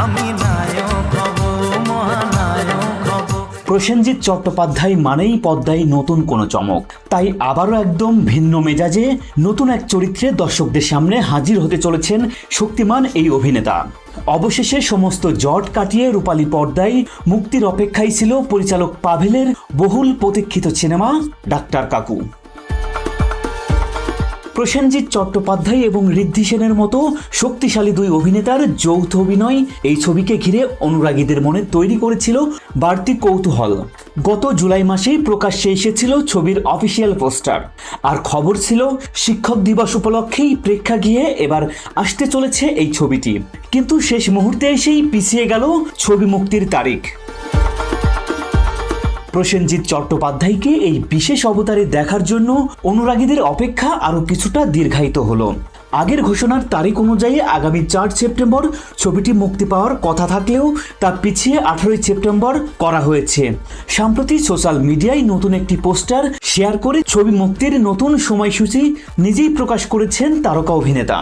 আমি নায়ক হব, মহানায়ক হব। প্রসেনজিৎ চট্টোপাধ্যায় মানেই পদ্মায় নতুন কোনো চমক, তাই আবারও একদম ভিন্ন মেজাজে নতুন এক চরিত্রে দর্শকদের সামনে হাজির হতে চলেছেন শক্তিমান এই অভিনেতা। অবশেষে সমস্ত জট কাটিয়ে রূপালী পর্দায় মুক্তির অপেক্ষায় ছিল পরিচালক পাভেলের বহুল প্রতীক্ষিত সিনেমা ডাক্তার কাকু। প্রসেনজিৎ চট্টোপাধ্যায় এবং ঋদ্ধি সেনের মতো শক্তিশালী দুই অভিনেতার যৌথ অভিনয় এই ছবিকে ঘিরে অনুরাগীদের মনে তৈরি করেছিল বাড়তি কৌতূহল। গত জুলাই মাসেই প্রকাশ্যে এসেছিল ছবির অফিসিয়াল পোস্টার, আর খবর ছিল শিক্ষক দিবস উপলক্ষেই প্রেক্ষাগৃহে এবার আসতে চলেছে এই ছবিটি। কিন্তু শেষ মুহূর্তে এসেই পিছিয়ে গেল ছবি মুক্তির তারিখ। প্রসেনজিৎ চট্টোপাধ্যায়কে এই বিশেষ অবতারে দেখার জন্য অনুরাগীদের অপেক্ষা আরও কিছুটা দীর্ঘায়িত হলো। আগের ঘোষণার তারিখ অনুযায়ী আগামী 4 সেপ্টেম্বর ছবিটি মুক্তি পাওয়ার কথা থাকলেও তা পিছিয়ে 18 সেপ্টেম্বর করা হয়েছে। সম্প্রতি সোশ্যাল মিডিয়ায় নতুন একটি পোস্টার শেয়ার করে ছবি মুক্তির নতুন সময়সূচি নিজেই প্রকাশ করেছেন তারকা অভিনেতা।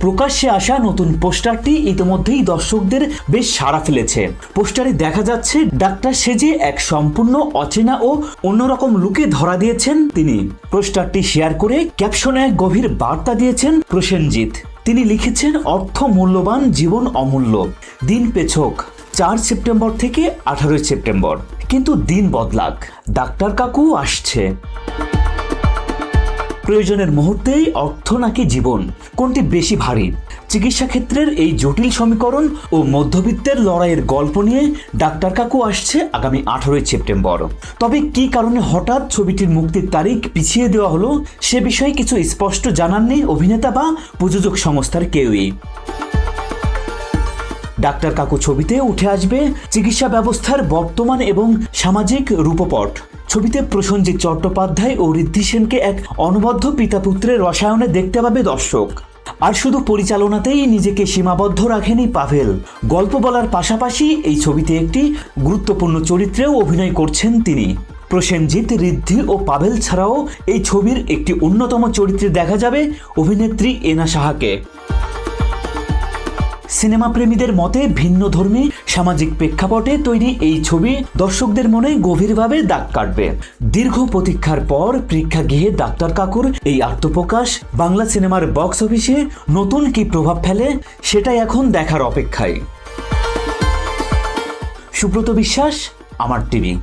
প্রকাশ্যে আসা নতুন পোস্টারটি ইতিমধ্যেই দর্শকদের বেশ সাড়া ফেলেছে। পোস্টারে দেখা যাচ্ছে ডাক্তার সেজে এক সম্পূর্ণ অচেনা ও অন্যরকম লুকে ধরা দিয়েছেন তিনি। পোস্টারটি শেয়ার করে ক্যাপশনে এক গভীর বার্তা দিয়েছেন প্রসেনজিৎ। তিনি লিখেছেন, অর্থ মূল্যবান, জীবন অমূল্য, দিন পেছক 4 সেপ্টেম্বর থেকে 18 সেপ্টেম্বর, কিন্তু দিন বদলাক, ডাক্তার কাকু আসছে। প্রয়োজনের মুহূর্তেই অর্থ নাকি জীবন, কোনটি বেশি ভারী? চিকিৎসা ক্ষেত্রের এই জটিল সমীকরণ ও মধ্যবিত্তের লড়াইয়ের গল্প নিয়ে ডাক্তার কাকু আসছে আগামী 18 সেপ্টেম্বর। তবে কী কারণে হঠাৎ ছবিটির মুক্তির তারিখ পিছিয়ে দেওয়া হলো সে বিষয়ে কিছু স্পষ্ট জানাননি অভিনেতা বা প্রযোজক সংস্থার কেউই। ডাক্তার কাকু ছবিতে উঠে আসবে চিকিৎসা ব্যবস্থার বর্তমান এবং সামাজিক রূপপট। ছবিতে প্রসেনজিৎ চট্টোপাধ্যায় ও ঋদ্ধি সেনকে এক অনবদ্য পিতা পুত্রের রসায়নে দেখতে পাবে দর্শক। আর শুধু পরিচালনাতেই নিজেকে সীমাবদ্ধ রাখেনি পাভেল, গল্প বলার পাশাপাশি এই ছবিতে একটি গুরুত্বপূর্ণ চরিত্রেও অভিনয় করছেন তিনি। প্রসেনজিৎ, ঋদ্ধি ও পাভেল ছাড়াও এই ছবির একটি অন্যতম চরিত্রে দেখা যাবে অভিনেত্রী এনা সাহাকে। সিনেমা প্রেমীদের মতে ভিন্নধর্মী সামাজিক প্রেক্ষাপটে তৈরি এই ছবি দর্শকদের মনে গভীরভাবে দাগ কাটবে। দীর্ঘ প্রতীক্ষার পর প্রেক্ষাগৃহে ডাক্তার কাকুর এই আত্মপ্রকাশ বাংলা সিনেমার বক্স অফিসে নতুন কি প্রভাব ফেলে সেটাই এখন দেখার অপেক্ষায়। সুব্রত বিশ্বাস, আমার টিভি।